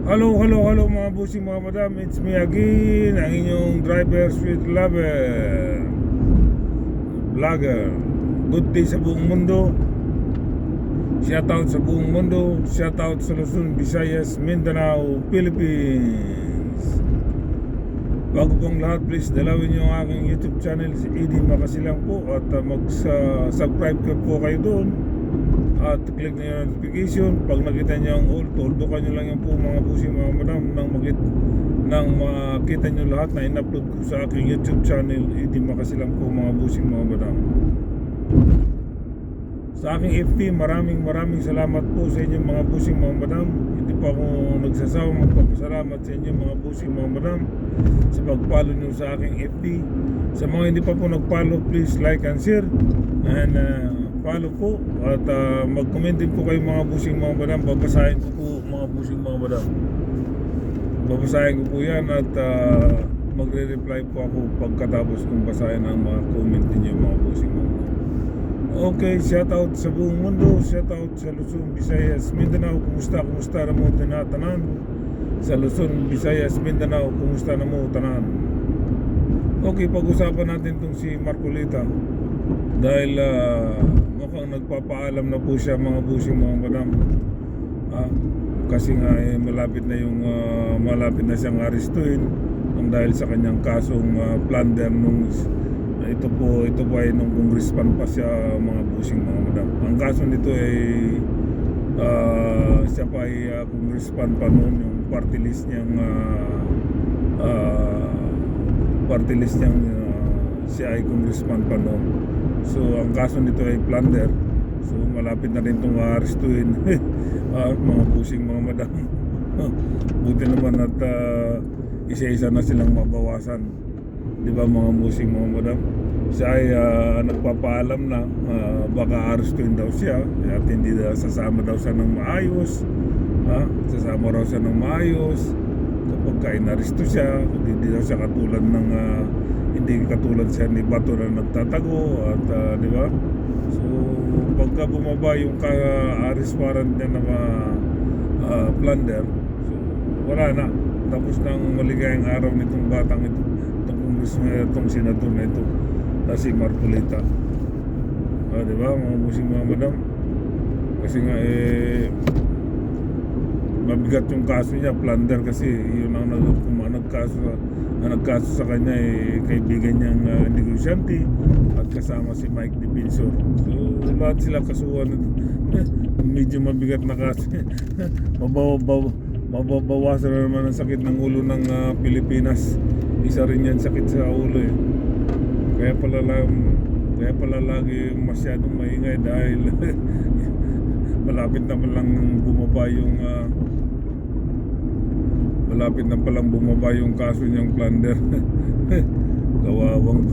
Hello mga busing mga madam. It's me again, ang inyong driver, sweet lover, vlogger. Good day sa buong mundo. Shoutout sa buong mundo. Shoutout sa Luzon, Visayas, Mindanao, Philippines. Bago pong lahat, please dalawin niyo ang aking YouTube channel, si Edi Makasilang po. At mag-subscribe po kayo doon. At click na yung notification. Pag nakita niyo ang all, tuldukan niyo lang yung po mga busing mga madam nang makita niyo lahat na in-upload ko sa aking YouTube channel. Hindi makasilang po mga busing mga madam. Sa aking FB, maraming salamat po sa inyo mga busing mga madam. Hindi pa ako nagsasawa magpapasalamat sa inyo mga busing mga madam sa pag-follow niyo sa aking FB. Sa mga hindi pa po nag-follow, please like and share and follow po at mag-comment din po kayo mga busing mga madam. Babasahin ko po mga busing mga madam. Babasahin ko po yan at magre-reply po ako pagkatapos kong basahin ang mga comment niyo mga busing mga madam. Okay, shoutout sa buong mundo, shoutout sa Luzon, Visayas, Mindanao. Kumusta na mo tinatanan? Sa Luzon, Visayas, Mindanao, kumusta na mo tanan? Okay, pag-usapan natin itong si Marcolita dahil mukhang nagpapaalam na po siya mga busing mga madam. Kasi nga malapit na siyang arestuin dahil sa kanyang kasong plunder nung ito po ay nung congressman pa siya mga busing mga madam. Ang kaso nito ay siya pa ay congressman pa noon, yung party list niyang siya ay congressman pa noon. So ang kaso nito ay plunder. So malapit na rin itong arestuin mga busing mga madam. Buti naman at isa-isa na silang mabawasan, di ba mga busing mga madam? Siya ay nagpapaalam na baka arestuin daw siya at hindi sasama daw siya ng maayos. Sasama raw siya ng maayos kapag ka-inaresto siya. Hindi daw siya katulad ng hindi katulad siya ni Bato na nagtatago at di ba? So pagka bumaba yung arrest warrant niya na plunder, so wala na. Tapos ng maligayang araw nitong batang ito, itong senador na ito, na si Marcolita. Di ba mga busing mga madam? Kasi nga mabigat yung kaso niya, plunder, kasi yun ang nagkaso sa kanya kaibigan niyang negosyante at kasama si Mike Defensor. So lahat sila kasuhan medyo mabigat na kaso. Mababawasan na naman ang sakit ng ulo ng Pilipinas. Isa rin yan sakit sa ulo Kaya pala lagi masyadong maingay dahil malapit na palang bumaba yung kaso niyang plunder. Kawawang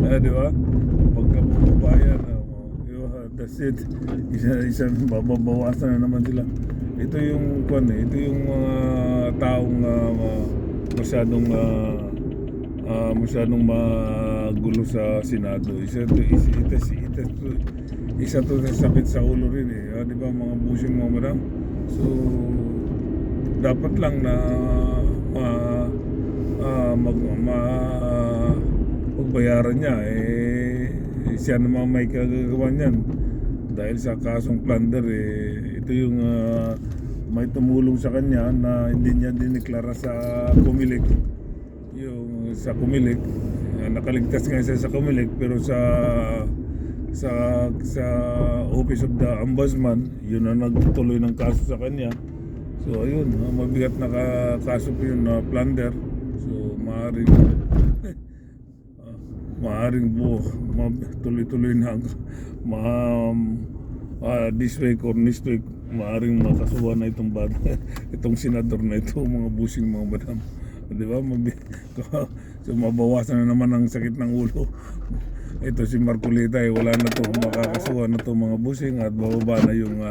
di ba? Pagka bumaba yan, that's it. Isa mababawasan na naman sila. Ito yung ito yung mga taong masyadong magulo sa Senado. Isa to sa sakit sa ulo rin di ba mga busing mga madam? So dapat lang na pagbayaran niya siya naman may kagagawa niyan dahil sa kasong plunder. Ito yung may tumulong sa kanya na hindi niya diniklara sa Comelec. Yung sa Comelec, nakaligtas nga siya sa Comelec, pero sa Office of the Ombudsman, yun ang nagtuloy ng kaso sa kanya. So ayun, mabigat na kaso po yun na plunder. So maaring tuloy-tuloy na this week or next week, maaring makasuhan na itong senador na ito mga busing mga madam. Di ba? So mabawasan na naman ang sakit ng ulo. Ito si Marcolita wala na to, makakasuhan na to mga busing at bababa na yung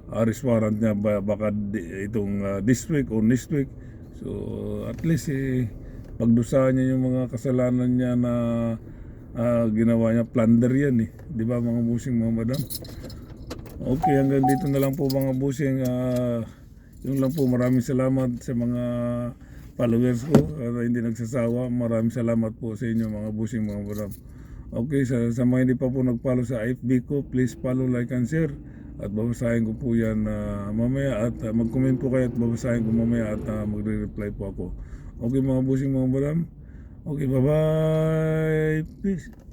arrest warrant niya baka itong this week or next week. So at least pagdusahan niya yung mga kasalanan niya na ginawa niya. Plunder yan di ba mga busing mga madam? Okay, hanggang dito na lang po mga busing. Yun lang po, maraming salamat sa mga followers ko na hindi nagsasawa. Maraming salamat po sa inyo mga busing mga madam. Okay, sa mga hindi pa po nag-follow sa FB ko, please follow, like and share. At babasahin ko po yan mamaya at mag-comment po kayo at babasahin ko mamaya at magre-reply po ako. Okay mga busing mga madam. Okay, bye-bye. Peace.